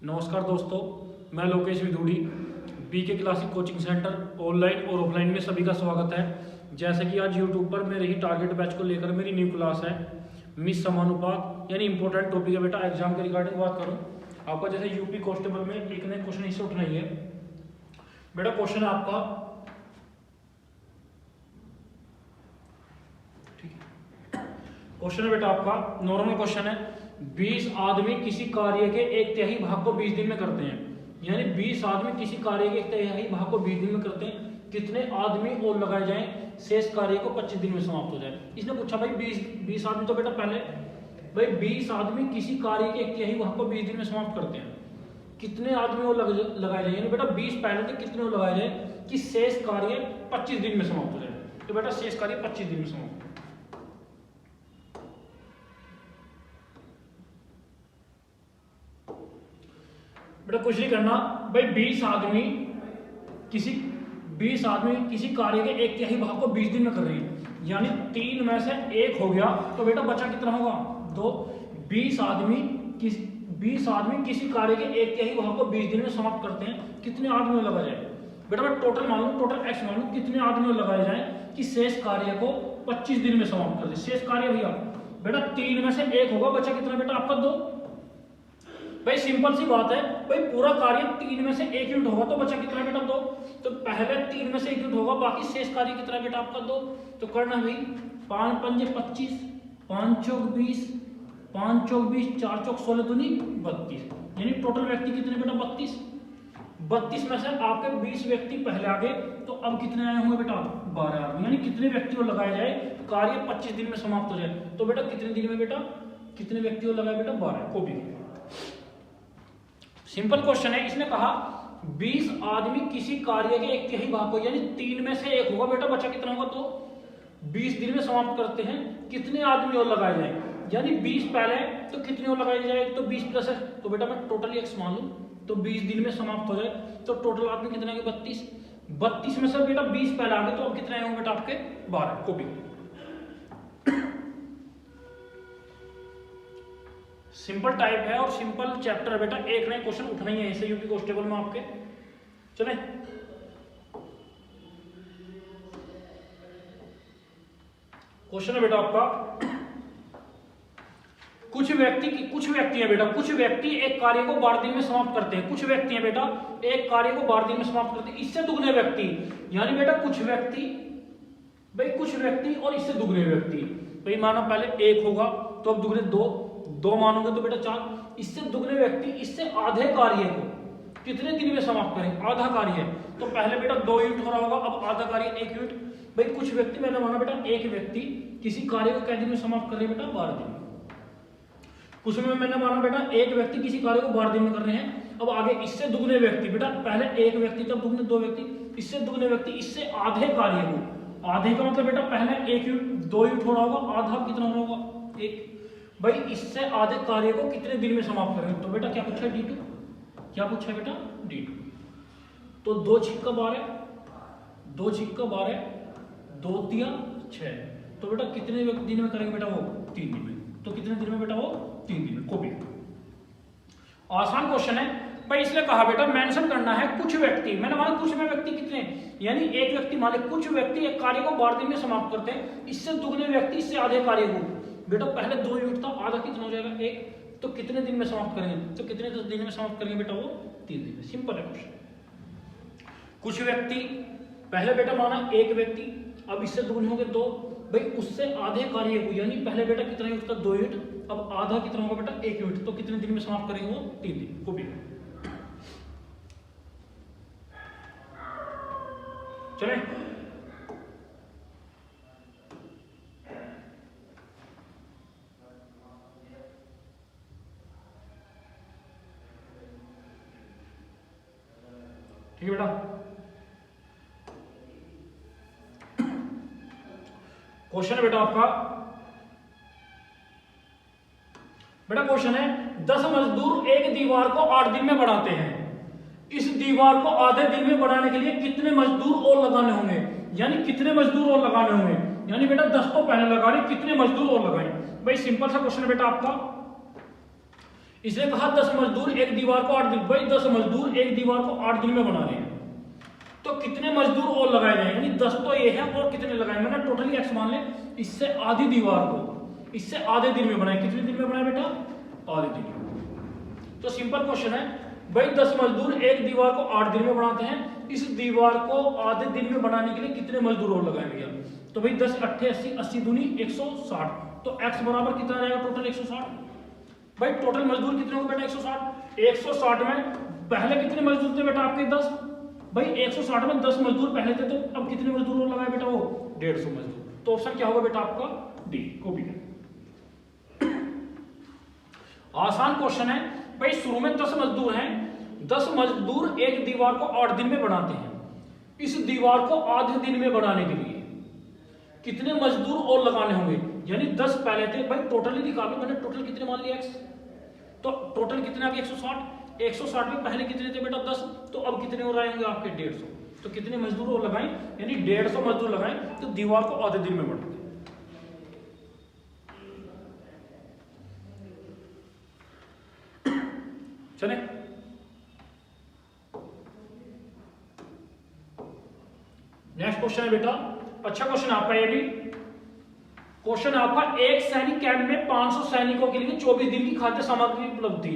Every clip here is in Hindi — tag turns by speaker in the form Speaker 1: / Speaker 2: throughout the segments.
Speaker 1: नमस्कार दोस्तों, मैं Lokesh Vidhuri. BK classic coaching centre online और ऑफलाइन में सभी का स्वागत है। जैसे कि आज यूट्यूब पर मेरे ही टारगेट बैच को लेकर मेरी न्यू क्लास है मिस समानुपात, यानी इंपॉर्टेंट टॉपिक है बेटा। एग्जाम के रिगार्डिंग बात करूँ आपका, जैसे यूपी कांस्टेबल में एक नए क्वेश्चन इससे उठना ही है बेटा। क्वेश्चन है आपका, ठीक है, क्वेश्चन है बेटा आपका नॉर्मल क्वेश्चन है। 20 आदमी किसी कार्य के एक तिहाई भाग को 20 दिन में करते हैं, यानी 20 आदमी किसी कार्य के एक तिहाई भाग को 20 दिन में करते हैं। कितने आदमी और लगाए जाएं शेष कार्य को 25 दिन में समाप्त हो जाए। इसने पूछा भाई 20 आदमी, तो बेटा पहले भाई 20 आदमी किसी कार्य के एक तिहाई भाग को 20 दिन में समाप्त करते हैं, कितने आदमी और लगाए जाए, यानी बेटा 20 पहले थे, कितने और लगाए जाए कि शेष कार्य 25 दिन में समाप्त हो जाए। तो बेटा शेष कार्य 25 दिन में समाप्त। बेटा कुछ नहीं करना भाई, 20 आदमी किसी कार्य के एक तिहाई भाग को 20 दिन में कर रही है, यानी 3 में से 1 हो गया, तो बेटा बचा कितना होगा 2। 20 आदमी किसी कार्य के एक तिहाई भाग को 20 दिन में समाप्त करते हैं, कितने आदमी लगा जाए। बेटा मैं टोटल मान लूं, टोटल एक्स मान लूं, कितने आदमी लगाए जाए कि शेष कार्य को 25 दिन में समाप्त कर दे। शेष कार्य भैया बेटा 3 में से 1 होगा, बचा कितना बेटा आपका 2। भाई सिंपल सी बात है, भाई पूरा कार्य 3 में से 1 यूनिट होगा, तो बचा कितना बेटा 2। तो पहले 3 में से 1 यूनिट होगा, बाकी शेष कार्य कितना बेटा आपका 2। तो करना भाई 5 पंजे 25, 5 चौक 20, 5 चौक 20, 4 चौक 16 दूनी 32, यानी टोटल व्यक्ति कितने बेटा 32। 32 में से आपके 20 व्यक्ति पहले आ गए, तो अब कितने आए होंगे बेटा 12 आदमी, यानी कितने व्यक्ति को लगाया जाए कार्य 25 दिन में समाप्त हो जाए। तो बेटा कितने दिन में बेटा कितने व्यक्ति को लगाए बेटा 12। कॉपी सिंपल क्वेश्चन है। इसने कहा 20 आदमी किसी कार्य के एक तिहाई भाग को, यानी 3 में से 1 होगा, बेटा बचा कितना होगा 2। 20 दिन में समाप्त करते हैं, कितने आदमी और लगाए जाए, यानी 20 पहले, तो कितने और लगाए जाए, तो 20 प्लस है, तो बेटा मैं टोटल एक्स मान लूं, तो 20 दिन में समाप्त हो जाए, तो टोटल आदमी कितने आएंगे 32। 32 में से बेटा 20 पहले आ गए, तो अब कितने आए होंगे बेटा आपके 12। कॉपी सिंपल टाइप है और सिंपल चैप्टर है बेटा। एक नए क्वेश्चन उठना ही है इसे यूपी कांस्टेबल में आपके। चले क्वेश्चन है बेटा आपका, कुछ व्यक्ति है बेटा, कुछ व्यक्ति एक कार्य को 12 दिन में समाप्त करते हैं। कुछ व्यक्ति है बेटा एक कार्य को 12 दिन में समाप्त करते हैं, इससे दुगने व्यक्ति, यानी बेटा कुछ व्यक्ति और इससे दुगने व्यक्ति। भाई माना पहले 1 होगा, तो अब दुगने 2 मानोगे तो बेटा 4, इससे दुगने व्यक्ति इससे आधे कार्य को कितने दिन में समाप्त करेंगे। आधा कार्य है तो पहले बेटा 2 यूनिट हो रहा होगा, अब आधा कार्य 1 यूनिट। भाई कुछ व्यक्ति, मैंने माना बेटा एक व्यक्ति किसी कार्य को कितने दिन में समाप्त कर रहे हैं बेटा 12 दिन। कुछ में मैंने माना बेटा एक व्यक्ति किसी कार्य को 12 दिन में कर रहे हैं, अब आगे इससे दुगने व्यक्ति, बेटा पहले 1 व्यक्ति, तब दुगने 2 व्यक्ति, इससे दुगने व्यक्ति इससे आधे कार्य को, आधे का मतलब बेटा पहले 1 यूनिट 2 यूनिट हो रहा होगा, आधा कितना हो रहा होगा 1। भाई इससे आधे कार्य को कितने दिन में समाप्त करेंगे, तो बेटा क्या पूछा है D2, क्या पूछा है बेटा D2। तो 2 छिक्का 12, 2 छिक्का 12, 2 तिया 6, तो बेटा कितने दिन में करेंगे बेटा वो 3 दिन में। तो कितने दिन में बेटा वो 3 दिन में। कॉपी आसान क्वेश्चन है भाई। इसलिए कहा बेटा मेंशन करना है कुछ व्यक्ति, मैंने माना कुछ में व्यक्ति कितने, यानी एक व्यक्ति मान ले, कुछ व्यक्ति एक कार्य को 12 दिन में समाप्त करते हैं, इससे दुगने व्यक्ति इससे आधे कार्य को, बेटा पहले 2 यूनिट था, आधा कितना हो जाएगा 1, तो कितने दिन में समाप्त करेंगे, तो कितने दिन में समाप्त करेंगे बेटा वो 3 दिन में। सिंपल है क्वेश्चन। कुछ व्यक्ति पहले बेटा माना 1 व्यक्ति, अब इससे दुगने हो गए 2, भाई उससे आधे कार्य को, यानी पहले बेटा कितना यूनिट था 2 यूनिट, अब आधा कितना होगा बेटा 1 यूनिट, तो कितने दिन में समाप्त करेंगे वो 3 दिन। कॉपी चले ठीक है बेटा। क्वेश्चन है बेटा आपका, बेटा क्वेश्चन है 10 मजदूर एक दीवार को 8 दिन में बनाते हैं, इस दीवार को आधे दिन में बनाने के लिए कितने मजदूर और लगाने होंगे, यानी कितने मजदूर और लगाने होंगे, यानी बेटा 10 तो पहले लगा रहे, कितने मजदूर और लगाए। भाई सिंपल सा क्वेश्चन है बेटा आपका। इसने कहा 10 मजदूर एक दीवार को 8 दिन, भाई 10 मजदूर एक दीवार को 8 दिन में बना रहे हैं, तो कितने मजदूर और लगाए जाएंगे, यानी 10 तो ये है और कितने लगाए, मैंने टोटली एक्स मान ले, इससे आधी दीवार को इससे आधे दिन में बनाए, कितने दिन में बनाए बेटा, आधे दिन में। तो सिंपल क्वेश्चन है भाई 10 मजदूर एक दीवार को 8 दिन में बनाते हैं, इस दीवार को आधे दिन में बनाने के लिए कितने मजदूर और लगाएंगे। तो भाई 10 8 80, 80 दूनी 160, तो x बराबर कितना आ जाएगा, टोटल 160। भाई टोटल मजदूर कितने होंगे बेटा, 160। 160 में पहले कितने मजदूर थे बेटा आपके, 10। भाई 160 में 10 मजदूर पहले थे, तो अब कितने मजदूर और लगाए बेटा, वो 150 मजदूर। तो ऑप्शन क्या होगा बेटा आपका, डी, कॉपी कर। आसान क्वेश्चन है भाई, शुरू में 10 मजदूर हैं, 10 मजदूर एक दीवार को 8 दिन में बनाते हैं, इस दीवार को आधे दिन में बनाने के लिए कितने मजदूर और लगाने होंगे, यानी 10 पहले थे, भाई टोटली निकालो, मैंने टोटल कितने मान लिया x, तो टोटल कितने आ गए 160, 160 में पहले कितने थे बेटा 10, तो अब कितने और आएंगे आपके 150, तो कितने मजदूर और लगाएं, यानी 150 मजदूर लगाएं, तो दीवार को आधे दिन में बनाते। चले नेक्स्ट क्वेश्चन है बेटा, अच्छा क्वेश्चन आपका ये भी। क्वेश्चन आपका, एक सैनिक कैंप में 500 सैनिकों के लिए 24 दिन की खाद्य सामग्री उपलब्ध थी।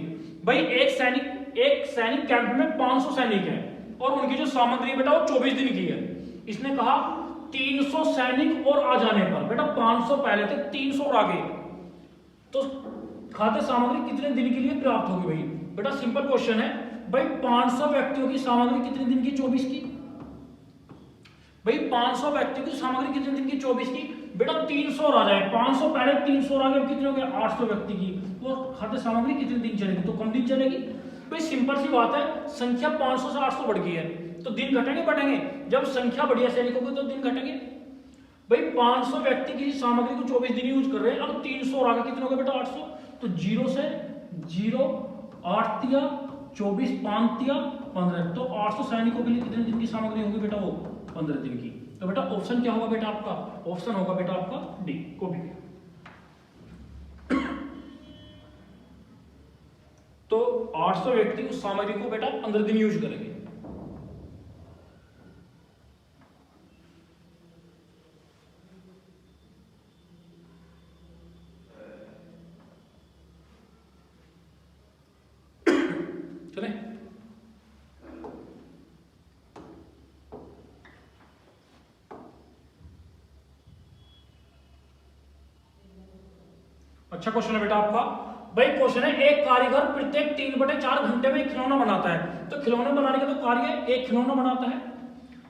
Speaker 1: भाई एक सैनिक कैंप में 500 सैनिक हैं और उनकी जो सामग्री बेटा वो 24 दिन की है। इसने कहा 300 सैनिक और आ जाने पर, बेटा 500 पहले थे, 300 और आगे, तो खाद्य सामग्री कितने दिन के लिए प्राप्त होगी। भाई बेटा सिंपल क्वेश्चन है, भाई 500 व्यक्तियों की सामग्री कितने दिन की, 24 की। भाई 500 व्यक्तियों की सामग्री कितने दिन की, 24 की। बेटा 300 आ जाए, 500 पहले 300 आ गए, कितने हो गए 800 व्यक्ति की, वो खाद्य सामग्री कितने दिन चलेगी, तो कम दिन चलेगी। भाई सिंपल सी बात है, संख्या 500 से 800 बढ़ गई है, तो दिन घटेंगे, जब संख्या बढ़ी है सैनिकों की तो दिन घटेंगे। भाई 500 व्यक्ति की सामग्री को 24 दिन यूज कर रहे हैं, अब 300 और आगे कितने हो गए बेटा 800, तो 0 से 0, 8 तिया 24, 5 तिया 15, तो 800 सैनिकों के लिए कितने दिन की सामग्री होगी बेटा, वो 15 दिन की। तो बेटा ऑप्शन क्या होगा बेटा आपका, ऑप्शन होगा बेटा आपका डी, कॉपी। तो 800 व्यक्ति उस सामग्री को बेटा 15 दिन यूज करेंगे। चले अच्छा क्वेश्चन है बेटा आपका। भाई क्वेश्चन है, एक कारीगर प्रत्येक 3/4 घंटे में खिलौना बनाता है, तो खिलौने बनाने का तो कार्य एक खिलौना बनाता है,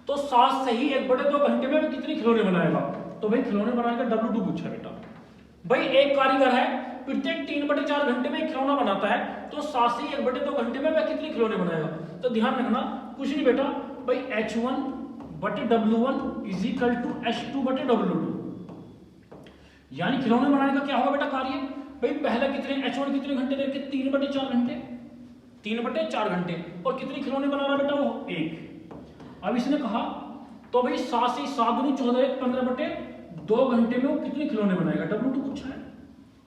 Speaker 1: तो 7 से ही 1/2 घंटे में कितने खिलौने बनाएगा। तो भाई खिलौने बनाने का W2 पूछा बेटा। भाई एक कारीगर है, प्रत्येक 3/4 घंटे में खिलौना बनाता है, तो 7 से ही 1/2 घंटे में वह कितने खिलौने बनाएगा। तो ध्यान रखना कुछ नहीं बेटा, भाई H1/W1 is equal to H2/W2, यानी खिलौने बनाने का क्या होगा बेटा कार्य। भाई पहले कितने H1 कितने घंटे देखे, 3/4 घंटे, 3/4 घंटे, और कितने खिलौने बना रहा बेटा वो 1। अब इसने कहा तो भाई 7 से 7 दूनी 14, 15/2 घंटे में वो कितने खिलौने बनाएगा, W2 पूछा है।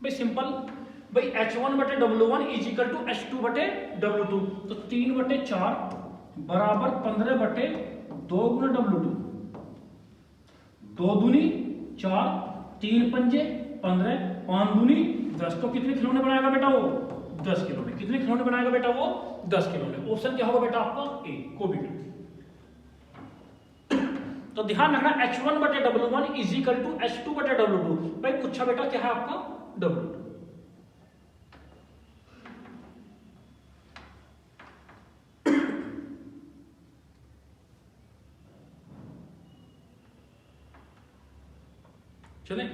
Speaker 1: भाई सिंपल, भाई H1/W1 is equal to H2/W2, तो 3/4 बराबर 15/2 गुना W2, 2 दूनी 4, 3 पंजे 15, 5 दूनी 10, तो कितने खिलौने बनाएगा बेटा वो 10 खिलौने। कितने खिलौने बनाएगा बेटा वो 10 खिलौने। ऑप्शन क्या होगा बेटा आपका ए, को भी। तो ध्यान रखना H1/W1 is equal to H2/W2। भाई पूछा बेटा क्या है आपका W2। चले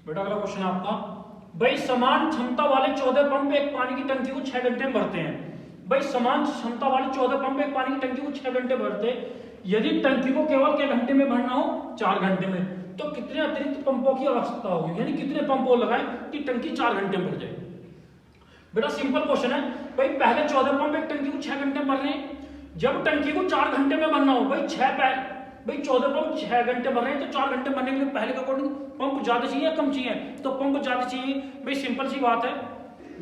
Speaker 1: बेटा अगला क्वेश्चन है आपका। भाई समान क्षमता वाले 14 पंप एक पानी की टंकी को 6 घंटे में भरते हैं। भाई समान क्षमता वाले 14 पंप एक पानी की टंकी को 6 घंटे भरते हैं, यदि टंकी को केवल क्या घंटे में भरना हो 4 घंटे में, तो कितने अतिरिक्त पंपों की आवश्यकता होगी, यानी कितने पंप और लगाएं कि टंकी 4 घंटे में भर जाए। बेटा सिंपल क्वेश्चन है भाई, पहले 14 पंप एक टंकी को 6 घंटे में भर रहे हैं। जब टंकी को 4 घंटे में भरना हो भाई 14 पंप 6 घंटे भर रहे हैं, तो 4 घंटे भरने के लिए पहले के अकॉर्डिंग पंप ज्यादा चाहिए या कम चाहिए? तो पंप ज्यादा चाहिए। भाई सिंपल सी बात है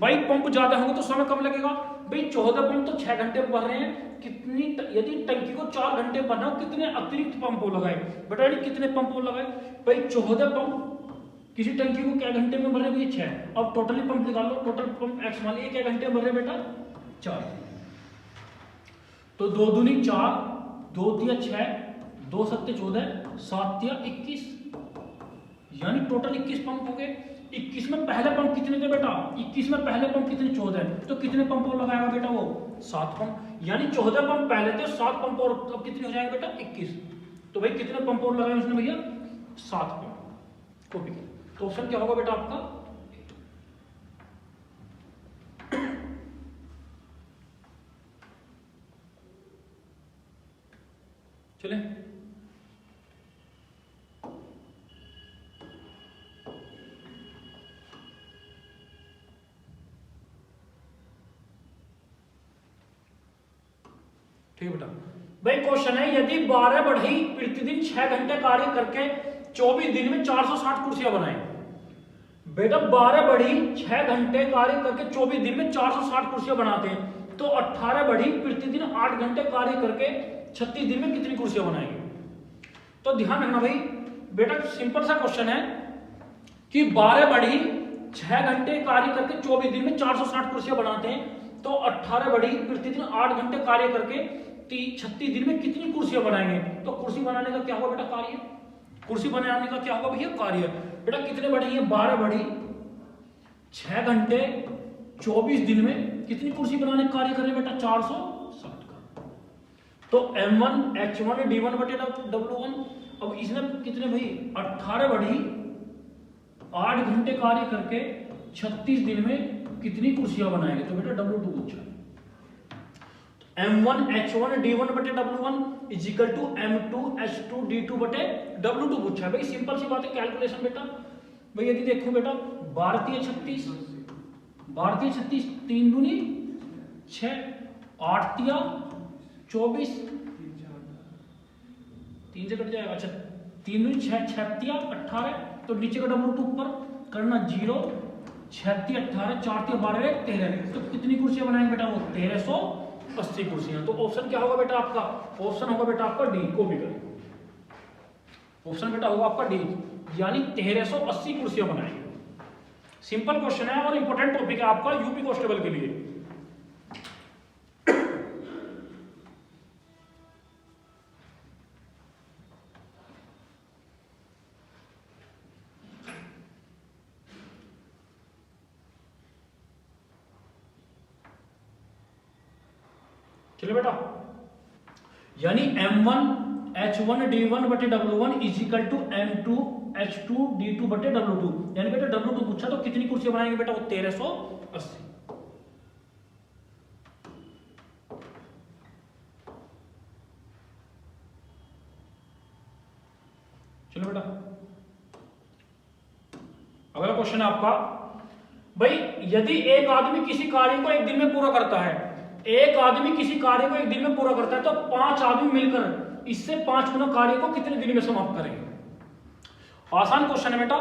Speaker 1: भाई, पंप ज्यादा होंगे तो समय कम लगेगा। भाई 14 पंप तो 6 घंटे में भर रहे हैं, कितनी यदि टंकी को 4 घंटे भरना हो कितने अतिरिक्त पंप लगाए? बेटा कितने पंप लगाए? भाई 14 पंप किसी टंकी को क्या घंटे में भर रहे हैं? 6। अब टोटली पंप निकाल लो, टोटल पंप एक्स मान लीजिए क्या घंटे में भर रहे हैं बेटा? 4। तो 2 दूनी 4, 2 तिया 6, 2 सत्ते 14, 7 तिया 21, यानी टोटल 21 पंप हो गए। 21 में पहले पंप कितने थे बेटा? 21 में पहले पंप कितने? 14। तो कितने पंप और लगाएगा बेटा वो? 7 पंप, यानी 14 पंप पहले थे, 7 पंप और अब कितने हो जाएंगे बेटा? 21। तो भाई कितने पंप और लगाए उसने भैया? 7 पंप। कॉपी। तो ऑप्शन क्या होगा बेटा आपका? चले ठीक है बेटा। भाई क्वेश्चन है, यदि 12 बढ़ई प्रतिदिन 6 घंटे कार्य करके 24 दिन में 460 कुर्सियां बनाए। बेटा 12 बढ़ई 6 घंटे कार्य करके 24 दिन में 460 कुर्सियां बनाते हैं, तो 18 बढ़ई प्रतिदिन 8 घंटे कार्य करके 36 दिन में कितनी कुर्सियां बनाएंगे? तो ध्यान रखना भाई बेटा, सिंपल सा क्वेश्चन है कि 12 बढ़ई 6 घंटे कार्य करके 24 दिन में 460 कुर्सियां बनाते हैं, तो 18 बढ़ई प्रतिदिन 8 घंटे कार्य करके 36 दिन में कितनी कुर्सियां बनाएंगे? तो कुर्सी बनाने का क्या होगा बेटा? कार्य। कुर्सी बनाने का क्या होगा भैया? कार्य। बेटा कितने बढ़ी है? 12 बढ़ी 6 घंटे 24 दिन में कितनी कुर्सी बनाने का कार्य करें बेटा? 460 का। तो M1 H1 D1 बटे W1। अब इसने कितने भाई? 18 बढ़ी 8 घंटे कार्य करके 36 दिन में कितनी कुर्सियां बनाएंगे? तो बेटा W2 पूछा। M1 H1 D1 बटे W1 is equal to M2 H2 D2 बटे W2 पूछा है। भाई सिंपल सी बात है, कैलकुलेशन बेटा। भाई यदि देखो बेटा 12 36, 3 दूनी 6, 8 तिया 24, 3 से कट जाएगा। अच्छा 3 दूनी 6, 6 तिया 18, तो नीचे का W2 ऊपर करना 0, 6 तिया 18, 4 तिया 12, 13। तो कितनी कुर्सियां बनाएंगे बेटा? वो 1380 कुर्सियां। तो ऑप्शन क्या होगा बेटा आपका? ऑप्शन होगा बेटा आपका डी। कॉपी करें, ऑप्शन बेटा होगा आपका डी, यानी 1380 कुर्सियां बनाएंगे। सिंपल क्वेश्चन है और इंपॉर्टेंट टॉपिक है आपका यूपी कांस्टेबल के लिए। चलिए बेटा, यानी M1 H1 D1 बटे W1 is equal to M2 H2 D2 बटे W2। यानी बेटा W2 पूछा तो कितनी कुर्सियां बनाएंगे बेटा? वो 1380। चलो बेटा, अगला क्वेश्चन है आपका। भाई यदि एक आदमी किसी कार्य को एक दिन में पूरा करता है, एक आदमी किसी कार्य को एक दिन में पूरा करता है, तो 5 आदमी मिलकर इससे 5 गुना कार्य को कितने दिन में समाप्त करेंगे? आसान क्वेश्चन है बेटा।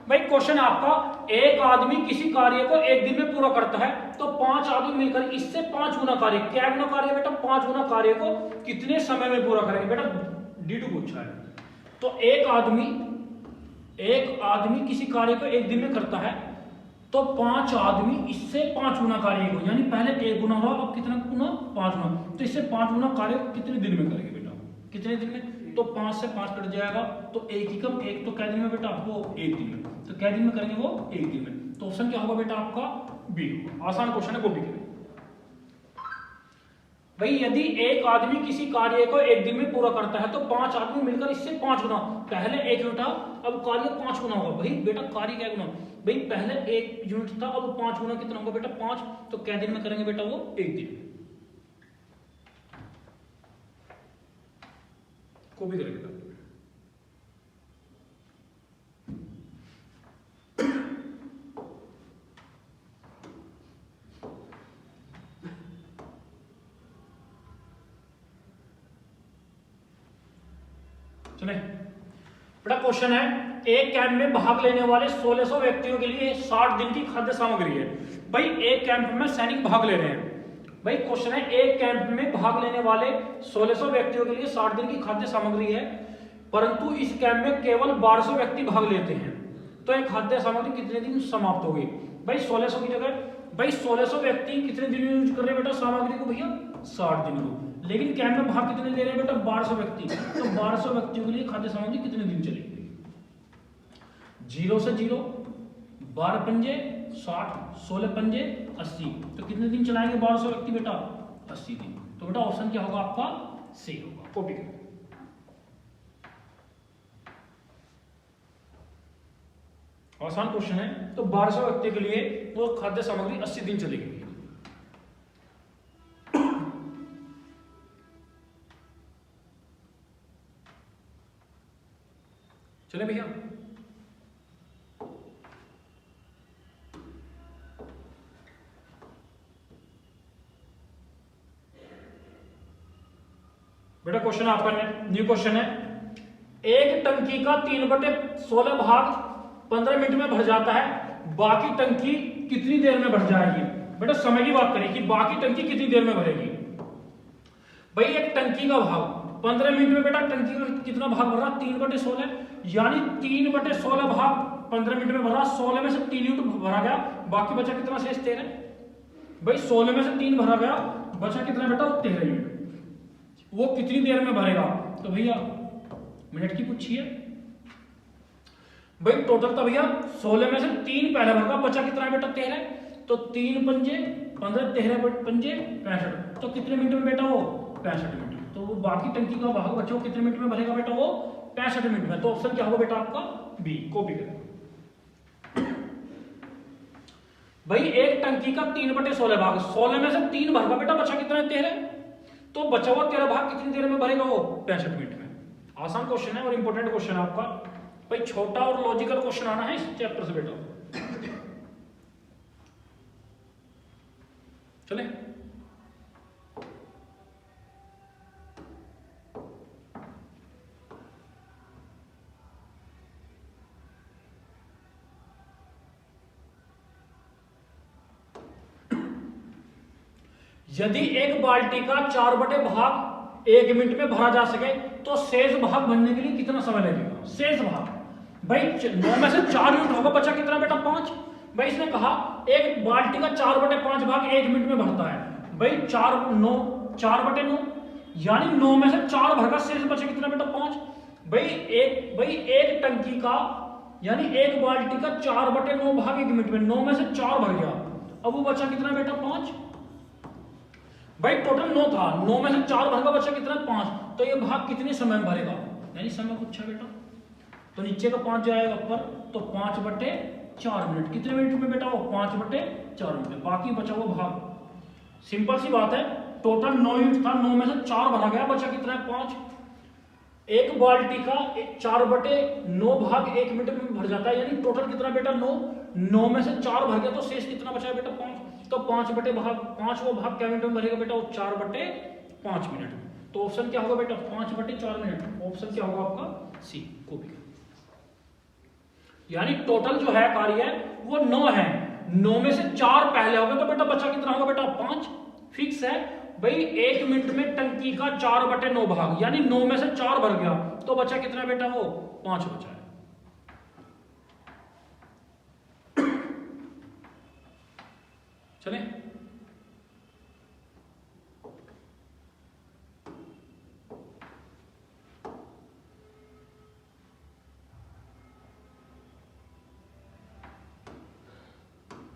Speaker 1: भाई क्वेश्चन है आपका, एक आदमी किसी कार्य को एक दिन में पूरा करता है, तो 5 आदमी मिलकर इससे 5 गुना कार्य, क्या गुना कार्य बेटा? 5 गुना कार्य को कितने समय में पूरा करेंगे बेटा? D2 पूछा है। तो एक आदमी किसी कार्य को एक दिन में करता है, तो 5 आदमी इससे 5 गुना कार्य को, यानी पहले 1 गुना हुआ, अब कितना गुना? 5 गुना। तो इससे 5 गुना कार्य को कितने दिन में करेंगे बेटा? कितने दिन में? तो 5 से 5 कट जाएगा, तो 1 ही कम 1, तो क्या दिन में बेटा? वो 1 दिन में। तो क्या दिन में करेंगे? वो 1 दिन में। तो ऑप्शन क्या होगा बेटा आपका? बी। आसान क्वेश्चन है, कॉपी करें। भाई यदि एक आदमी किसी कार्य को एक दिन में पूरा करता है, तो 5 आदमी मिलकर इससे 5 गुना, पहले 1 यूनिट था, अब कार्य 5 गुना होगा। भाई बेटा कार्य क्या गुना? भाई पहले 1 यूनिट था, अब 5 गुना कितना होगा बेटा? 5। तो क्या दिन में करेंगे बेटा? वो 1 दिन में। को भी करेंगे। चले बड़ा क्वेश्चन है, एक कैंप में भाग लेने वाले 1600 व्यक्तियों के लिए 60 दिन की खाद्य सामग्री है। भाई एक कैंप में सैनिक भाग ले रहे हैं। भाई क्वेश्चन है, एक कैंप में भाग लेने वाले 1600 व्यक्तियों के लिए 60 दिन की खाद्य सामग्री है, परंतु इस कैंप में केवल 1200 व्यक्ति भाग लेते हैं, तो एक खाद्य सामग्री कितने दिन समाप्त होगी? भाई 1600 की जगह भाई 1600 व्यक्ति कितने दिन यूज कर रहे हैं बेटा सामग्री को? भैया 60 दिन को। लेकिन कैंप में भाग कितने ले रहे हैं बेटा? 1200 व्यक्ति। तो 1200 व्यक्तियों के लिए खाद्य सामग्री कितने दिन चलेगी? 0 से 0, 12 पंजे 60, 16 पंजे 80, तो कितने दिन चलाएंगे 1200 व्यक्ति बेटा? 80 दिन। तो बेटा ऑप्शन क्या होगा आपका? सी होगा। कॉपी करें। आसान क्वेश्चन है। तो 1200 व्यक्ति के लिए वो खाद्य सामग्री 80 दिन चलेगी। चले भैया, बेटा क्वेश्चन आपका न्यू क्वेश्चन है, एक टंकी का 3/16 भाग 15 मिनट में भर जाता है, बाकी टंकी कितनी देर में भर जाएगी? बेटा समय की बात करें कि बाकी टंकी कितनी देर में भरेगी। भाई एक टंकी का भाग 15 मिनट में बेटा टंकी का कितना भाग भर रहा? 3/16, यानी 3/16 भाग 15 मिनट में भरा, 16 में से 3 यूनिट भरा गया, बाकी बचा कितना? शेष 13। भाई 16 में से 3 भरा गया, बचा कितना बेटा? 13 यूनिट। वो कितनी देर में भरेगा? तो भैया मिनट की पूछिए। भाई टोटल तो भैया 16 में से 3 पहले भरगा, बचा कितना है बेटा? 13। तो 3 पंजे 15, 13 पंजे 65, तो कितने मिनट में बेटा? वो 65 मिनट। तो वो बाकी टंकी का भाग बचा वो कितने मिनट में भरेगा बेटा? वो 65 मिनट में। तो ऑप्शन क्या होगा बेटा आपका? बी। कॉपी करें। भाई एक टंकी का 3/16 भाग, 16 में से 3 भरगा बेटा, बचा कितना है? 13। तो बचा हुआ 13 भाग कितनी देर में भरेगा? वो 65 मिनट में। आसान क्वेश्चन है और इंपॉर्टेंट क्वेश्चन है आपका। भाई छोटा और लॉजिकल क्वेश्चन आना है इस चैप्टर से बेटा। चले यदि एक बाल्टी का 4/8 भाग 1 मिनट में भरा जा सके, तो शेष भाग भरने के लिए कितना समय लगेगा? शेष भाग भाई 9 में से 4 यूनिट होगा, बचा कितना बेटा? 5। भाई इसने कहा एक बाल्टी का 4/5 भाग 1 मिनट में भरता है। भाई 4/9 यानी 9 में से 4 भरगा, शेष बचा कितना बेटा? 5। भाई एक टंकी का यानी एक बाल्टी का 4/9 भाग 1 मिनट में, 9 में से 4 भर गया, अब वो बचा कितना बेटा? 5। भाई टोटल 9 था, 9 में से 4 भरगा, बचा कितना? 5। तो ये भाग कितने समय में भरेगा? यानी समय पूछा बेटा, तो नीचे का 5 जाएगा ऊपर, तो 5/4 मिनट। कितने मिनट में बेटा? वो 5/4 मिनट। बाकी बचा हुआ भाग सिंपल सी बात है, टोटल 9 यूनिट था, 9 में से 4 भरा गया, बचा कितना है? 5। एक बाल्टी का 4/9 भाग 1 मिनट में भर जाता है, यानी टोटल कितना बेटा? 9। 9 में से 4 भर गया, तो शेष कितना बचा है बेटा? 5। तो 5 वो भाग क्या मिनट में भरेगा बेटा? वो 4/5 मिनट। तो ऑप्शन क्या होगा बेटा? 5/4 मिनट। ऑप्शन क्या होगा आपका? सी। कॉपी। यानी टोटल जो है कार्य वो 9 है, 9 में से 4 पहले हो गए, तो बेटा बचा कितना होगा बेटा? 5। फिक्स है भाई। 1 मिनट में टंकी का 4/9 भाग, यानी 9 में से 4 भर गया, तो बचा कितना बेटा? वो 5 बचा है। चले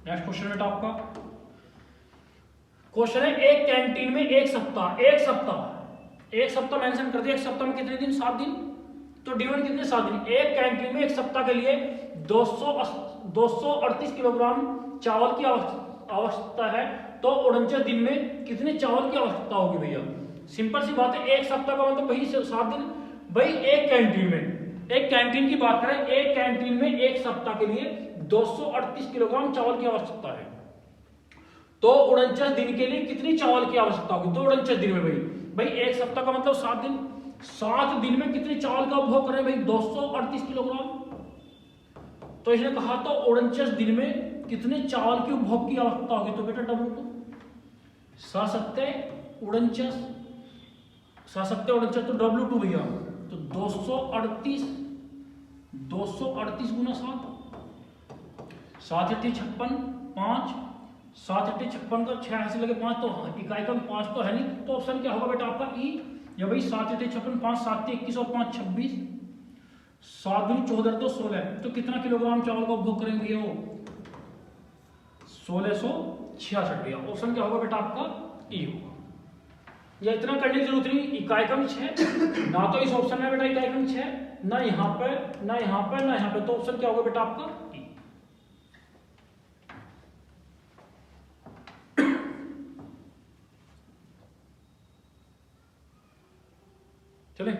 Speaker 1: नेक्स्ट क्वेश्चन बेटा आपका। क्वेश्चन है, एक कैंटीन में एक सप्ताह मेंशन कर दिया। एक सप्ताह में कितने दिन? 7 दिन। तो डिवाइड कितने? 7 दिन। एक कैंटीन में एक सप्ताह के लिए 238 किलोग्राम चावल की आवश्यकता है, तो 49 दिन में कितने चावल की आवश्यकता होगी भैया? सिंपल सी बात है, एक सप्ताह का मतलब भाई 7 दिन। भाई एक कैंटीन की बात करें, एक कैंटीन में एक सप्ताह के लिए 238 किलोग्राम चावल की आवश्यकता है, तो 49 दिन के लिए कितनी चावल की आवश्यकता होगी? तो 49 दिन में भाई एक सप्ताह का मतलब 7 दिन। 7 दिन में कितने चावल का उपभोग करें भाई? 238 किलोग्राम। तो इसने कहा तो 49 दिन में कितने चावल के उपभोग की आवश्यकता होगी? तो बेटा W2 सशक्ते 49 तो W2 भैया, तो 238 गुना 7, 7 × 56 5, 7 × 56 का 6 ऐसे लगे 5, तो इकाई का 5 तो है नहीं, तो ऑप्शन क्या होगा बेटा आपका ई। या भाई 7 × 56 5, 7 × 21 और 5 26, 7 दूनी 14 तो 16, तो कितना किलोग्राम चावल का उपभोग करेंगे भैया? वो 1666 भैया। ऑप्शन क्या होगा बेटा आपका ई होगा। या इतना करने की जरूरत नहीं, इकाई क्रम 6 ना तो इस ऑप्शन में बेटा इकाई क्रम 6, ना यहाँ पे ना यहाँ पे ना यहाँ पे, तो ऑप्शन क्या होगा बेटा आपका ई। चले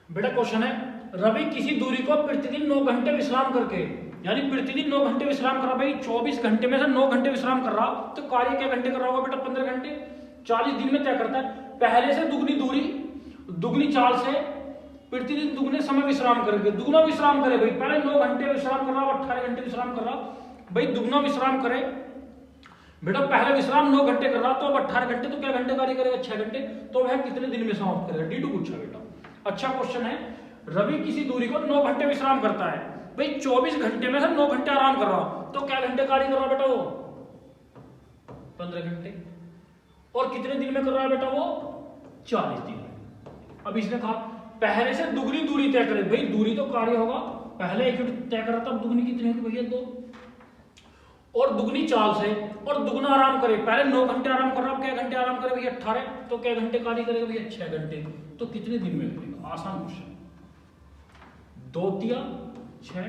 Speaker 1: बेटा क्वेश्चन है, रवि किसी दूरी को प्रतिदिन 9 घंटे विश्राम करके, यानी प्रतिदिन 9 घंटे विश्राम कर रहा भाई, 24 घंटे में से 9 घंटे विश्राम कर रहा, तो कार्य क्या घंटे कर रहा होगा बेटा? 15 घंटे। 40 दिन में तय करता है। पहले से दुगनी दूरी, दुगनी चाल से प्रतिदिन दुगने समय विश्राम करके, दुगना विश्राम करे भाई। पहले 9 घंटे विश्राम कर रहा, 18 घंटे विश्राम कर रहा भाई, दुगना विश्राम करे बेटा। पहले विश्राम 9 घंटे कर रहा, तो अब 18 घंटे, तो क्या घंटे कार्य करेगा? 6 घंटे। तो वह कितने दिन में समाप्त करेगा? D2 पूछा बेटा। अच्छा क्वेश्चन है, रवि किसी दूरी को 9 घंटे विश्राम करता है भाई, 24 घंटे में से 9 घंटे आराम कर रहा, तो क्या घंटे कार्य कर रहा बेटा? वो 15 घंटे। और कितने दिन में कर रहा है बेटा? वो 40 दिन में। अब इसने कहा पहले से दुगनी दूरी तय करे भाई, दूरी तो कार्य होगा, पहले 1 यूनिट तय करा था, अब दुगनी कितनी होगी भैया? 2। और दुगनी चाल से और दुगना आराम करे, पहले 9 घंटे आराम कर रहा, अब क्या घंटे आराम करे भैया? 18, तो क्या घंटे कार्य करेगा भैया? 6 घंटे। तो कितने दिन में करेगा? आसान क्वेश्चन। 2 तिया 6,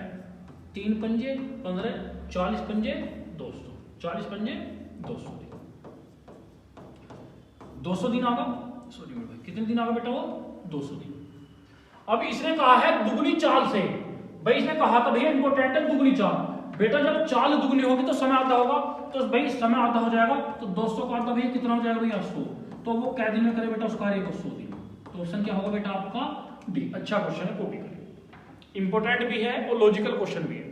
Speaker 1: 3 पंजे 15, 40 पंजे 200, 40 पंजे 200 दिन, 200 दिन आगा। सॉरी भाई, कितने दिन आगा बेटा? वो 200 दिन। अब इसने कहा है दुगनी चाल से भाई, इसने कहा था भैया इंपॉर्टेंट है दुगनी चाल बेटा, जब चाल दुगनी होगी तो समय आधा होगा, तो भाई समय आधा हो जाएगा, तो 200 का आधा भैया कितना हो जाएगा भैया? 100। तो वो क्या दिन में करे बेटा उस कार्य को? 100 दिन। तो ऑप्शन क्या होगा बेटा आपका डी। अच्छा क्वेश्चन है, कॉपी करें, इंपॉर्टेंट भी है और लॉजिकल क्वेश्चन भी है।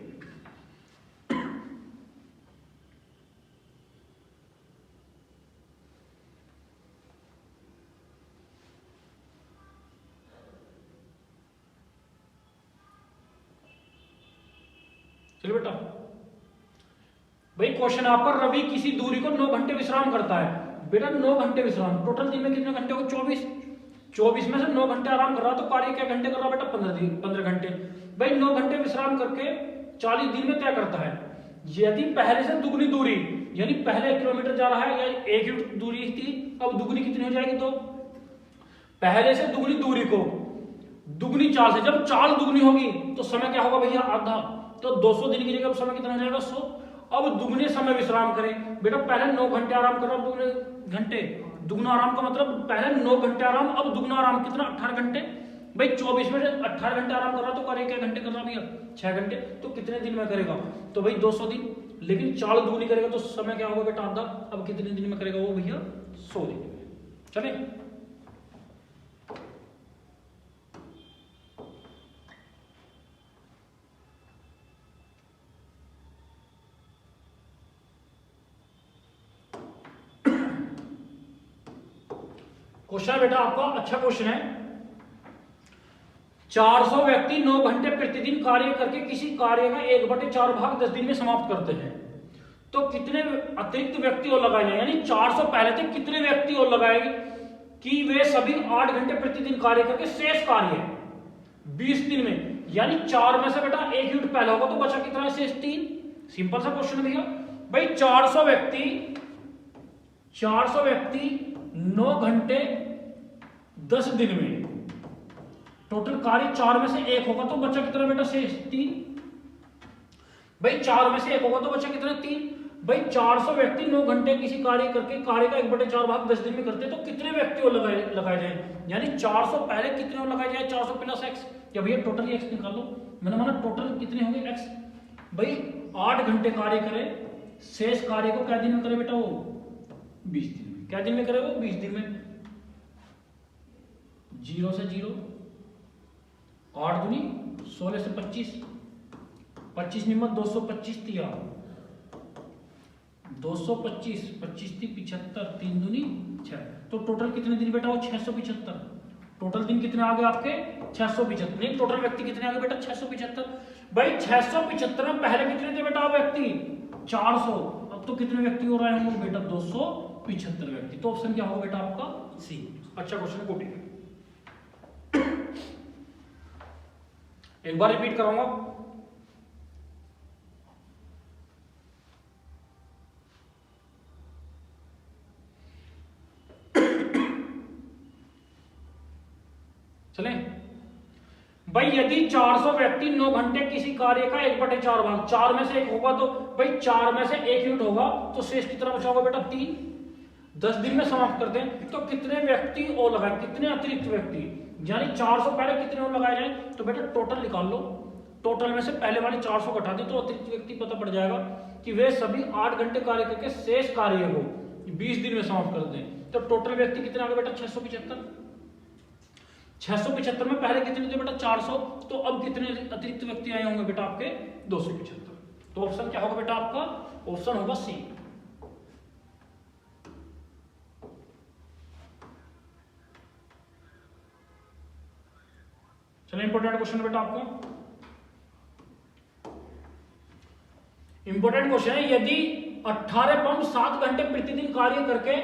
Speaker 1: चलिए बेटा, भाई क्वेश्चन आपका, रवि किसी दूरी को 9 घंटे विश्राम करता है बेटा। 9 घंटे विश्राम, टोटल दिन में कितने घंटे हो? 24। 24 में से 9 घंटे आराम कर रहा, तो कार्य क्या घंटे कर रहा बेटा? 15 घंटे। भाई 9 घंटे विश्राम करके 40 दिन में तय करता है। यदि पहले से दुगनी दूरी, यानी पहले 1 किलोमीटर जा रहा है, या 1 यूनिट दूरी थी, अब दुगनी कितनी हो जाएगी? तो पहले से दुगनी दूरी को दुगनी चाल से, जब चाल दुगनी होगी तो समय क्या होगा भैया? आधा। तो 200 दिन की जगह समय कितना हो जाएगा? 100। अब दुगने समय विश्राम करें बेटा, पहले 9 घंटे आराम कर रहा, दुगने घंटे, दुगना आराम का मतलब पहले 9 घंटे आराम, अब दुगना आराम कितना? 18 घंटे। भाई 24 में से 18 घंटे आराम कर रहा, तो कार्य क्या घंटे कर रहा भैया? 6 घंटे। तो कितने दिन में करेगा? तो भाई 200 दिन। लेकिन चाल दुगनी करेगा तो समय क्या होगा बेटा? आधा। अब कितने दिन में करेगा वो भैया? 100 दिन में। चले क्वेश्चन है बेटा आपका, अच्छा क्वेश्चन है। 400 व्यक्ति 9 घंटे प्रतिदिन कार्य करके किसी कार्य का 1/4 भाग 10 दिन में समाप्त करते हैं, तो कितने अतिरिक्त व्यक्ति और लगाए जाए? यानी 400 पहले थे, कितने व्यक्ति और लगाएंगे कि वे सभी 8 घंटे प्रतिदिन कार्य करके शेष कार्य 20 दिन में, यानी 4 में से बेटा 1 यूनिट पहले होगा, तो बचा कितना है? शेष 3। सिंपल सा क्वेश्चन भैया। भाई 400 व्यक्ति 9 घंटे 10 दिन में, टोटल कार्य 4 में से 1 होगा, तो बचा कितना बेटा? शेष 3। भाई 4 में से 1 होगा तो बचा कितना? 3। भाई 400 व्यक्ति 9 घंटे किसी कार्य करके कार्य का 1/4 भाग 10 दिन में करते हैं, तो कितने व्यक्ति और लगाए जाए, यानी 400 पहले कितने और लगाए जाए, 400 प्लस एक्स, या भैया टोटल एक्स निकाल लो। मैंने माना टोटल कितने होंगे एक्स। भाई 8 घंटे कार्य करे, शेष कार्य को क्या दिन में करे बेटा, वो 20 दिन में। क्या दिन में करे वो, 20 दिन में। 0 से 0, 8 दूनी 16 से 25, 25 निम्न 225 दिया, 225, 25 थी 75, 3 दूनी 6, तो टोटल कितने दिन बेटा वो 675। टोटल दिन कितने आ गए आपके 675, नहीं टोटल व्यक्ति कितने आ गए बेटा 675। भाई 675 में पहले कितने थे बेटा व्यक्ति 400, अब तो कितने व्यक्ति हो रहे होंगे बेटा 275 व्यक्ति। तो ऑप्शन क्या होगा बेटा आपका सी। अच्छा क्वेश्चन को एक बार रिपीट कराऊंगा। चले भाई, यदि 400 व्यक्ति 9 घंटे किसी कार्य का 1/4 भाग, 4 में से 1 होगा तो भाई 4 में से 1 यूनिट होगा, तो शेष कितना बचा होगा बेटा 3। 10 दिन में समाप्त करते हैं, तो कितने व्यक्ति और लगाए, कितने अतिरिक्त व्यक्ति, यानी 400 पहले कितने और लगाए जाए, तो बेटा टोटल निकाल लो। टोटल में से पहले वाले 400 घटा दे तो अतिरिक्त व्यक्ति पता पड़ जाएगा कि वे सभी 8 घंटे कार्य करके शेष कार्य को 20 दिन में समाप्त कर दें। तो टोटल व्यक्ति कितने आ गए बेटा 675। 675 में पहले कितने थे बेटा 400, तो अब कितने अतिरिक्त व्यक्ति आए होंगे बेटा आपके 275। तो ऑप्शन क्या होगा बेटा आपका, ऑप्शन होगा सी। चलिए इंपॉर्टेंट क्वेश्चन बेटा आपका, इंपॉर्टेंट क्वेश्चन है। यदि 18 पंप 7 घंटे प्रतिदिन कार्य करके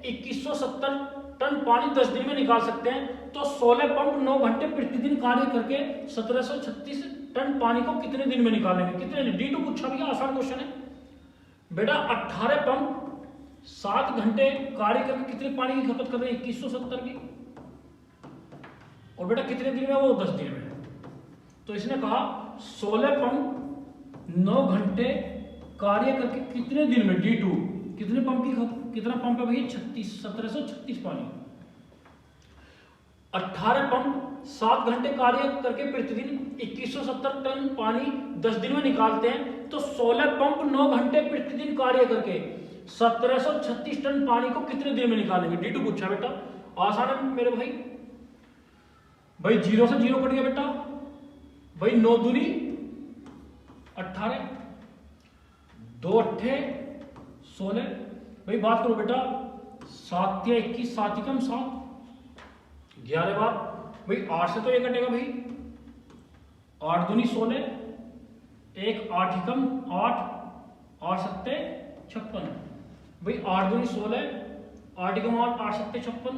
Speaker 1: 2170 टन पानी 10 दिन में निकाल सकते हैं, तो 16 पंप 9 घंटे प्रतिदिन कार्य करके 1736 टन पानी को कितने दिन में निकालेंगे। कितने दिन, D2 पूछा भैया, आसान क्वेश्चन है बेटा। 18 पंप 7 घंटे कार्य करके कितने पानी की खपत कर रहे हैं 2170 की, और बेटा कितने दिन में, वो 10 दिन में। तो इसने कहा 16 पंप 9 घंटे कार्य करके कितने दिन में, D2 कितने पंप की, कितना पंप है भैया 36, 1736 पानी। 18 पंप 7 घंटे कार्य करके प्रतिदिन 2170 टन पानी 10 दिन में निकालते हैं, तो 16 पंप 9 घंटे प्रतिदिन कार्य करके 1736 टन पानी को कितने दिन में निकालेंगे। D2 पूछा बेटा, आसान है मेरे भाई। भाई 0 से 0 कट गया बेटा, भाई 9 दूनी 18, 2 अट्ठे 16। भाई बात करो बेटा, 7 या 21, 7 एकम 7, 11 बार। भाई 8 से तो ये कटेगा भाई, 8 दूनी 16, 1 8 एकम 8, 8 सत्ते 56। भाई 8 दूनी 16, 8 एकम 8, 8 सत्ते 56।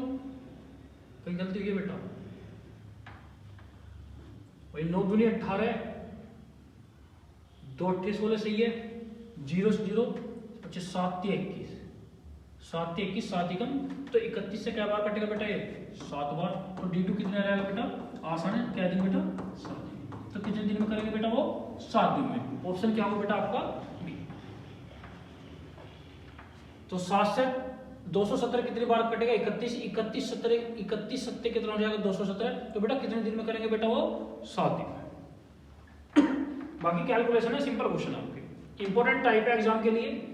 Speaker 1: कहीं गलती हुई है बेटा। भाई 9 दूनी 18, 2 अट्ठे 16 सही है, 0 से 0, अच्छा 7 या 21, 7 या 21, 7 एकम, तो 31 से क्या बार कटेगा बेटा ये 7 बार। तो D2 कितने रहेगा बेटा, आसान है, क्या दिन बेटा 7 दिन। तो कितने दिन में करेंगे बेटा वो 7 दिन में। ऑप्शन क्या होगा बेटा आपका बी। तो 7 से 217 कितनी बार कटेगा 31, 31 सत्तर 31 सत्ते कितना हो जाएगा 217। तो बेटा कितने दिन में करेंगे बेटा वो 7 दिन में। बाकी कैलकुलेशन है, सिंपल क्वेश्चन है आपके, इंपॉर्टेंट टाइप है एग्जाम के लिए।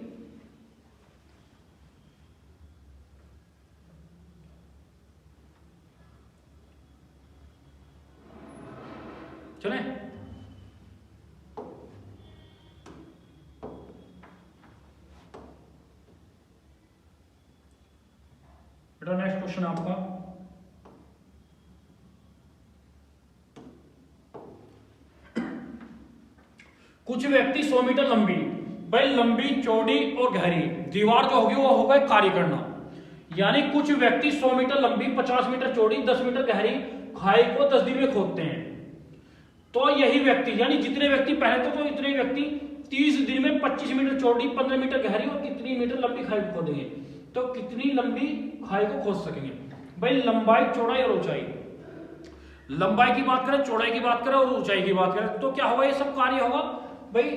Speaker 1: चले बेटा, नेक्स्ट क्वेश्चन आपका, कुछ व्यक्ति 100 मीटर लंबी, भाई लंबी चौड़ी और गहरी दीवार जो होगी वो होगा कार्य करना, यानी कुछ व्यक्ति 100 मीटर लंबी 50 मीटर चौड़ी 10 मीटर गहरी खाई को 10 दिन में खोदते हैं। तो यही व्यक्ति, यानी जितने व्यक्ति पहले तो इतने व्यक्ति 30 दिन में 25 मीटर चौड़ी 15 मीटर गहरी और कितनी मीटर लंबी खाई को खोदेंगे। तो कितनी लंबी खाई को खोद सकेंगे। भाई लंबाई, चौड़ाई और ऊंचाई, लंबाई की बात करें, चौड़ाई की बात करें और ऊंचाई की बात करें, तो क्या होगा, ये सब कार्य होगा भाई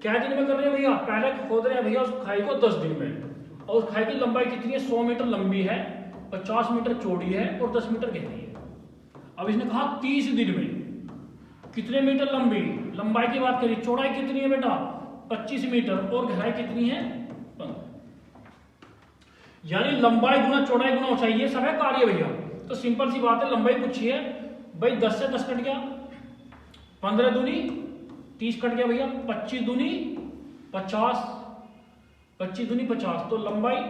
Speaker 1: क्या दिन में कर रहे हैं भैया, पहले खोद रहे हैं भैया उस खाई को 10 दिन में, और उस खाई की लंबाई कितनी है, 100 मीटर लंबी है, 50 मीटर चौड़ी है और 10 मीटर गहरी है। अब इसने कहा 30 दिन में कितने मीटर लंबी, लंबाई की बात करिए, चौड़ाई कितनी है बेटा 25 मीटर और गहराई कितनी है 15, यानी लंबाई गुना चौड़ाई गुना ऊंचाई, ये सब है कार्य भैया। तो सिंपल सी बात है, लंबाई पूछी है भाई, 10 से 10 कट गया, 15 दूनी 30 कट गया भैया, 25 दूनी 50, 25 दूनी 50, तो लंबाई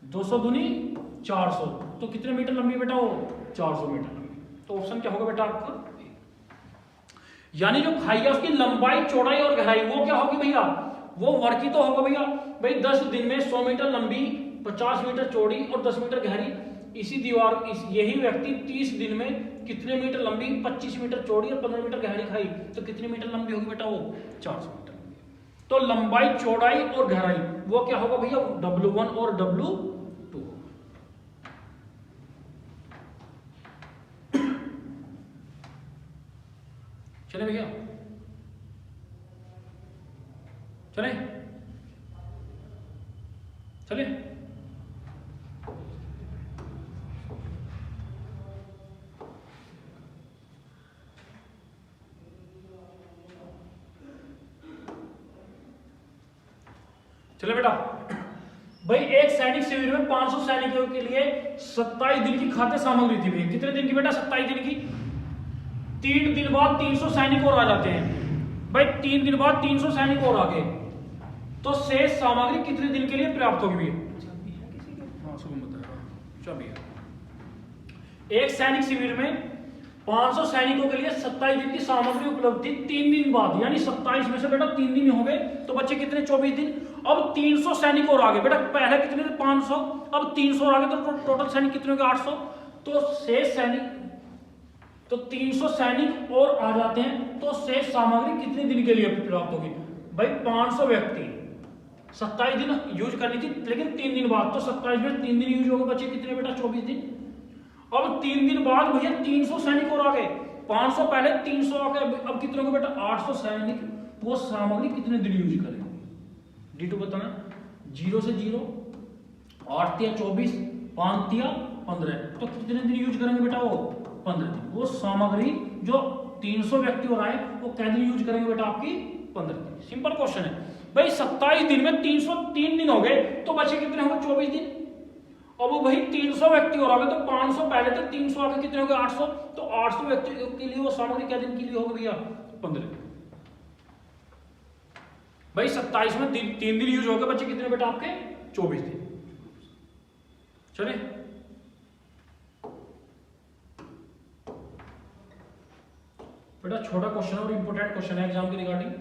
Speaker 1: 200 दूनी 400, तो कितने मीटर लंबी बेटा वो 400 मीटर लंबी। तो ऑप्शन क्या होगा बेटा आपका, यानी जो खाई है उसकी लंबाई चौड़ाई और गहराई वो क्या होगी भैया, वो वर्ग की तो होगा भैया। भाई 10 दिन में 100 मीटर लंबी, 50 मीटर चौड़ी और 10 मीटर गहरी, इसी दीवार यही व्यक्ति 30 दिन में कितने मीटर लंबी, 25 मीटर चौड़ी और 15 मीटर गहरी खाई, तो कितनी मीटर लंबी होगी बेटा वो 400 मीटर। तो लंबाई चौड़ाई और गहराई वो क्या होगा भैया, W1 और W2। चले भैया, चले चले चले बेटा। भाई एक सैनिक शिविर में 500 सैनिकों के लिए 27 दिन की खाद्य सामग्री थी भैया, कितने दिन की बेटा 27 दिन की। 3 दिन बाद 300 सैनिक और आ जाते हैं भाई, 3 दिन बाद 300 सैनिक और आ गए, तो शेष सामग्री कितने दिन के लिए प्राप्त होगी भैया, एक सैनिक शिविर में 500 सैनिकों के लिए 27 दिन की सामग्री उपलब्ध थी, 3 दिन बाद, यानी 27 में से बेटा 3 दिन हो गए, तो बच्चे कितने 24 दिन। अब 300 सैनिक और आ गए बेटा, पहले कितने थे 500, अब 300 आ गए, तो टोटल सैनिक कितने हो गए 800, तो शेष सैनिक, तो 300 सैनिक और आ जाते हैं, तो शेष सामग्री कितने दिन के लिए प्राप्त होगी भाई, 500 व्यक्ति 27 दिन यूज करनी थी, लेकिन 3 दिन बाद, तो 27 में 3 दिन यूज होगा, बच्चे कितने बेटा 24 दिन। अब 3 दिन बाद भैया 300 सैनिक और आ गए, 500 पहले 300 आ गए, अब कितने को बेटा 800 सैनिक, वो सामग्री कितने दिन यूज करेंगे D2 बताना। 0 से 0, 8 या 24, 5 या 15, तो कितने दिन यूज करेंगे बेटा वो 15 दिन। वो सामग्री जो 300 व्यक्ति और आए वो क्या दिन यूज करेंगे बेटा आपकी 15 दिन। सिंपल क्वेश्चन है भाई, 27 दिन में 303 दिन हो गए, तो बचे कितने होंगे 24 दिन। अब वो भाई 300 व्यक्ति और आ गए, तो 500 पहले थे, 300 आगे कितने हो गए 800, तो 800 व्यक्ति के लिए वो सामग्री क्या दिन के लिए होगी भैया 15 दिन। भाई 27 में 3 दिन यूज हो गए, बच्चे कितने बेटा आपके 24 दिन। चले बेटा, छोटा क्वेश्चन और इंपोर्टेंट क्वेश्चन है एग्जाम के रिगार्डिंग,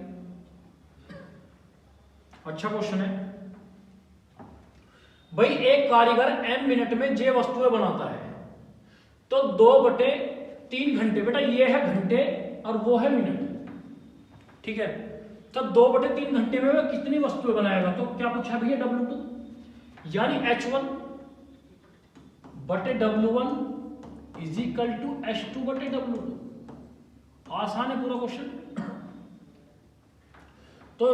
Speaker 1: अच्छा क्वेश्चन है भाई। एक कारीगर m मिनट में जे वस्तुएं बनाता है, तो 2/3 घंटे, बेटा ये है घंटे और वो है मिनट, ठीक है। तो 2/3 घंटे में वह कितनी वस्तुएं बनाएगा, तो क्या पूछा भैया W2, यानी H1 बटे W1 is equal to H2 बटे W2। आसान है पूरा क्वेश्चन। तो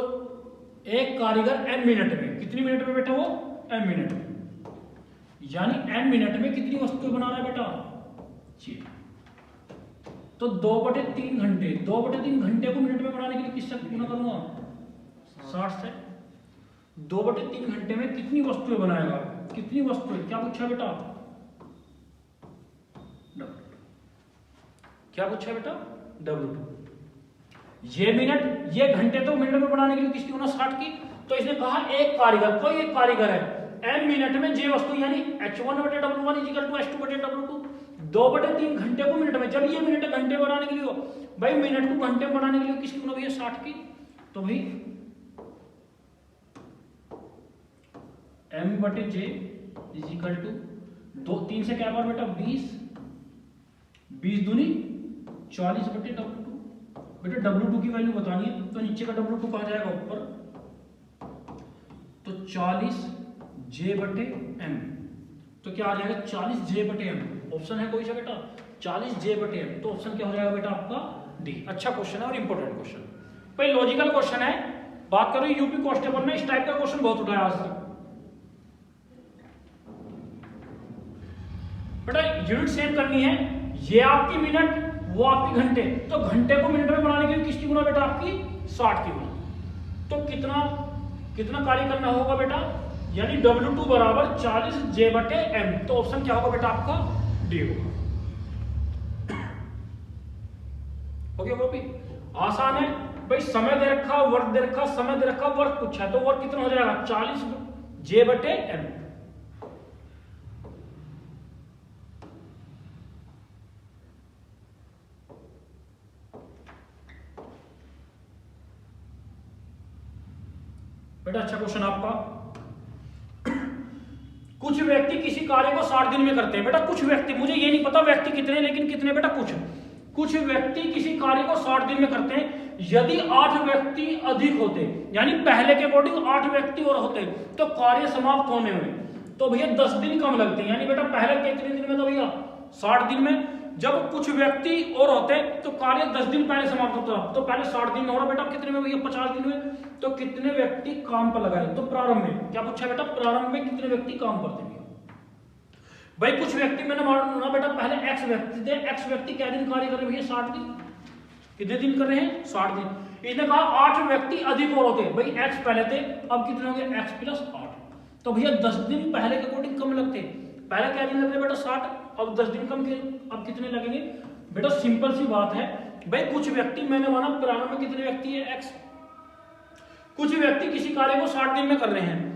Speaker 1: एक कारीगर m मिनट में, कितनी मिनट में बेटा वो m मिनट में, यानी m मिनट में कितनी वस्तुएं बना रहा है बेटा 6। तो 2/3 घंटे, 2/3 घंटे को मिनट में बनाने के लिए किससे गुना करूंगा 60 से। 2/3 घंटे में कितनी वस्तुएं बनाएगा, कितनी वस्तुएं, क्या पूछा बेटा क्या पूछा बेटा W2। ये मिनट, ये घंटे, तो मिनट में बनाने के लिए किसकी गुना 60 की। तो इसने कहा एक कारीगर, कोई एक कारीगर है m मिनट में जे वस्तु, यानी H1 बटे W1 is equal to H2 बटे W2। 2/3 घंटे को मिनट में, जब ये मिनट घंटे बनाने के लिए हो भाई, मिनट को घंटे बनाने के लिए किसकी गुना भैया 60 की। तो भाई m बटे जे इज इक्वल टू 3 से क्या बार बेटा 20, 20 दूनी 40 बटे W2। बेटा W2 की वैल्यू बतानी है, तो नीचे का W2 कहा जाएगा ऊपर, तो 40 J बटे M, तो क्या आ जाएगा 40 J बटे M। ऑप्शन है कोई सा बेटा 40 J बटे M, तो ऑप्शन क्या हो जाएगा बेटा आपका D। अच्छा क्वेश्चन है और इंपॉर्टेंट क्वेश्चन। भाई लॉजिकल क्वेश्चन है, बात करो यूपी कांस्टेबल में इस टाइप का क्वेश्चन बहुत उठाया आज तक। बेटा यूनिट सेम करनी है, ये आपकी मिनट वो आपकी घंटे, तो घंटे को मिनट में बनाने के लिए किसकी गुना बेटा आपकी 60 की गुना। तो कितना कार्य करना होगा बेटा, यानी W2 बराबर 40 J/M। तो ऑप्शन क्या होगा बेटा आपका, डी होगा। ओके कॉपी आसान है भाई, समय दे रखा, वर्क दे रखा, समय दे रखा, वर्क पूछा है, तो वर्क कितना हो जाएगा 40 J/M। बेटा अच्छा क्वेश्चन आपका, कुछ व्यक्ति किसी कार्य को 60 दिन में करते हैं। बेटा कुछ व्यक्ति, मुझे ये नहीं पता व्यक्ति कितने, लेकिन कितने बेटा कुछ व्यक्ति किसी कार्य को 60 दिन में करते हैं। यदि 8 व्यक्ति अधिक होते, यानी पहले के अकॉर्डिंग 8 व्यक्ति और होते, तो कार्य समाप्त होने में तो भैया 10 दिन कम लगते हैं। यानी बेटा पहले कितने दिन में, तो भैया 60 दिन में। जब कुछ व्यक्ति और होते तो कार्य 10 दिन पहले समाप्त होता, तो पहले 60 दिन हो रहा बेटा कितने में भैया 50 दिन में। तो कितने व्यक्ति काम पर लगाए, तो प्रारंभ में क्या पूछा बेटा, प्रारंभ में कितने व्यक्ति काम करते हैं भाई। कुछ व्यक्ति मैंने माना बेटा पहले x व्यक्ति थे, x व्यक्ति क्या दिन कार्य कर रहे भैया 60 दिन। कितने दिन कर रहे हैं 60 दिन। इसने कहा 8 व्यक्ति अधिक और होते भाई, x पहले थे, अब कितने हो गए x + 8, तो भैया 10 दिन पहले के अकॉर्डिंग कम लगते। पहले क्या दिन लग रहे बेटा 60, अब 10 दिन कम के, अब कितने लगेंगे बेटा, सिंपल सी बात है भाई। कुछ व्यक्ति मैंने माना प्रारंभ में कितने व्यक्ति है x, कुछ व्यक्ति किसी कार्य को 60 दिन में कर रहे हैं।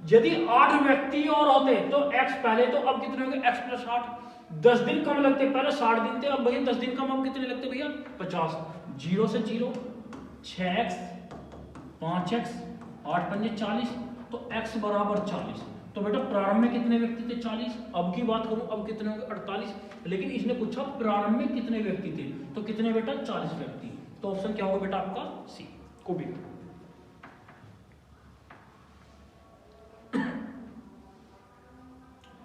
Speaker 1: यदि 8 व्यक्ति और होते तो x पहले, तो अब कितने होंगे x + 8, 10 दिन कम लगते। पहले 60 दिन थे, अब भैया 10 दिन कम, अब कितने लगते भैया 50। 0 से 0 6x 5x 8 पंजे 40, तो x बराबर 40। तो बेटा प्रारंभ में कितने व्यक्ति थे 40। अब की बात करूं अब कितने होंगे 48, लेकिन इसने पूछा प्रारंभ में कितने व्यक्ति थे, तो कितने बेटा 40 व्यक्ति। तो ऑप्शन क्या होगा बेटा आपका सी को भी।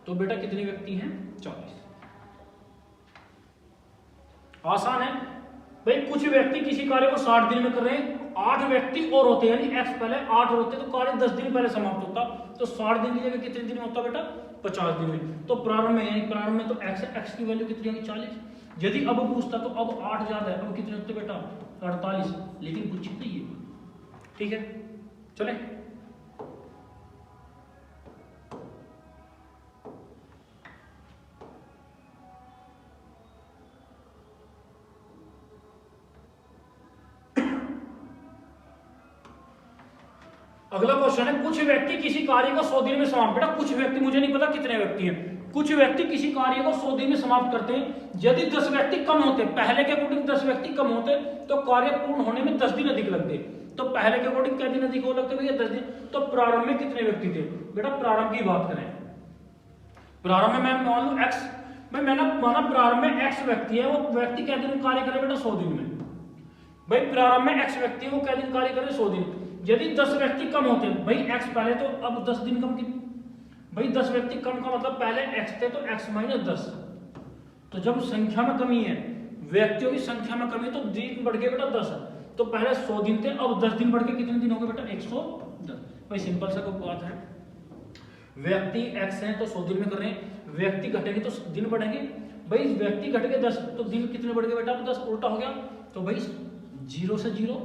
Speaker 1: तो बेटा कितने व्यक्ति हैं 40। आसान है भाई, कुछ व्यक्ति किसी कार्य को 60 दिन में कर रहे हैं, 8 व्यक्ति और होते हैं, यानी x पहले 8 होते तो कार्य 10 दिन पहले समाप्त होता। तो 60 दिन की जगह कितने दिन में होता बेटा 50 दिन में। तो प्रारंभ में, यानी प्रारंभ में तो x की वैल्यू कितनी होगी 40। यदि अब पूछता तो अब 8 ज्यादा है, अब कितने होते बेटा 48, लेकिन कुछ नहीं है। ठीक है चले। अगला क्वेश्चन है, कुछ व्यक्ति किसी कार्य को 100 दिन में समाप्त। बेटा कुछ व्यक्ति, मुझे नहीं पता कितने व्यक्ति हैं, कुछ व्यक्ति किसी कार्य को 100 दिन में समाप्त करते हैं। यदि 10 व्यक्ति कम होते, पहले के अकॉर्डिंग 10 व्यक्ति कम होते, तो कार्य पूर्ण होने में 10 दिन अधिक लगते। तो पहले के अकॉर्डिंग क्या दिन अधिक हो लगते भैया 10 दिन। तो प्रारंभ में कितने व्यक्ति थे बेटा, प्रारंभ की बात करें, प्रारंभ में मैं मान लू x, मैंने माना प्रारंभ में x व्यक्ति है, वो व्यक्ति क्या दिन कार्य करे बेटा 100 दिन में। भाई प्रारंभ में x व्यक्ति है, वो क्या दिन कार्य करे 100 दिन। यदि 10 व्यक्ति कम होते भाई x पहले, तो अब 10 दिन कम की, भाई 10 व्यक्ति कम का मतलब पहले x थे तो x - 10। तो जब संख्या में कमी है, व्यक्तियों की संख्या में कमी, तो दिन बढ़ गए बेटा 10। तो पहले 100 दिन थे, अब 10 दिन बढ़ के कितने दिन हो गए बेटा 110। भाई सिंपल सा कोई बात है, व्यक्ति x है तो 100 दिन में कर रहे हैं, व्यक्ति घटेंगे तो दिन बढ़ेंगे। भाई व्यक्ति घट गए 10, तो दिन कितने बढ़ गए बेटा 10, उल्टा हो गया। तो भाई 0 से 0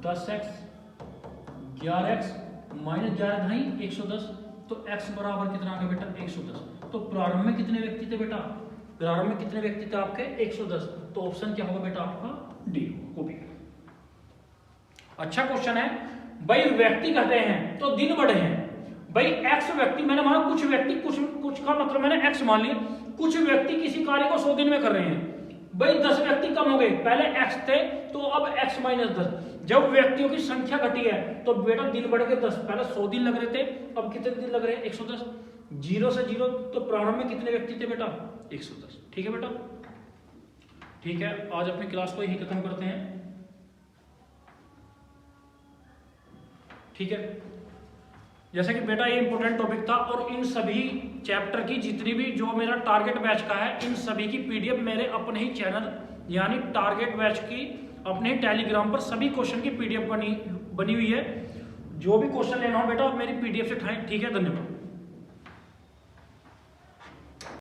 Speaker 1: 10x 11x -11 110, तो x बराबर कितना आ गया बेटा 110। तो प्रारंभ में कितने व्यक्ति थे बेटा, प्रारंभ में कितने व्यक्ति थे आपके 110। तो ऑप्शन क्या होगा बेटा आपका डी को भी। अच्छा क्वेश्चन है भाई, व्यक्ति घटे हैं तो दिन बढ़े हैं। भाई x व्यक्ति, मैंने माना कुछ व्यक्ति, कुछ का मतलब मैंने x मान लिया, कुछ व्यक्ति किसी कार्य को 100 दिन में कर रहे हैं। भाई 10 व्यक्ति कम हो गए, पहले x थे तो अब x - 10। जब व्यक्तियों की संख्या घटी है तो बेटा दिन बढ़ गए 10, पहले 100 दिन लग रहे थे, अब कितने दिन लग रहे हैं 110। 0 से 0, तो प्रारंभ में कितने व्यक्ति थे बेटा 110। ठीक है बेटा, ठीक है, आज अपनी क्लास को यही खत्म करते हैं। ठीक है, जैसे कि बेटा ये इंपॉर्टेंट टॉपिक था, और इन सभी चैप्टर की जितनी भी जो मेरा टारगेट बैच का है, इन सभी की पीडीएफ मेरे अपने ही चैनल यानी टारगेट बैच की अपने टेलीग्राम पर सभी क्वेश्चन की पीडीएफ बनी हुई है। जो भी क्वेश्चन लेना हो बेटा आप मेरी पीडीएफ से उठाएं। ठीक है, धन्यवाद।